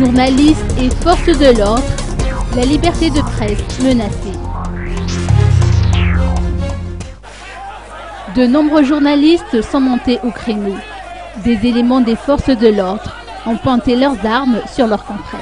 Journalistes et forces de l'ordre, la liberté de presse menacée. De nombreux journalistes sont montés au créneau. Des éléments des forces de l'ordre ont pointé leurs armes sur leurs confrères.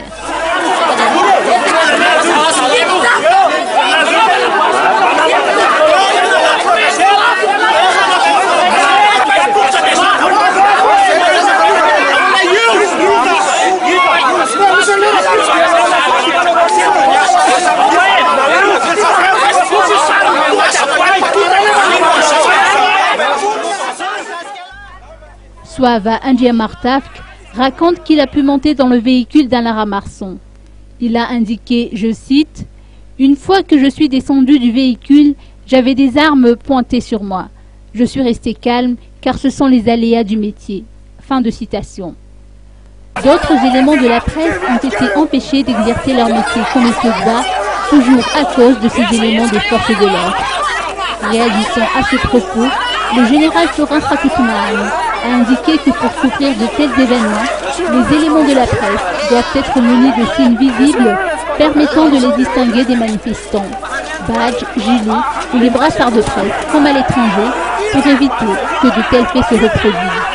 Souava Ndjiamartafk raconte qu'il a pu monter dans le véhicule d'Alain Ramarson. Il a indiqué, je cite, « Une fois que je suis descendu du véhicule, j'avais des armes pointées sur moi. Je suis resté calme car ce sont les aléas du métier. » Fin de citation. D'autres éléments de la presse ont été empêchés d'exercer leur métier comme il se doit, toujours à cause de ces éléments des forces de l'ordre. Réagissant à ce propos, le général Sorin Rakoutoumane a indiqué que pour couvrir de tels événements, les éléments de la presse doivent être munis de signes visibles permettant de les distinguer des manifestants, badges, gilets ou les brassards de presse comme à l'étranger pour éviter que de tels faits se reproduisent.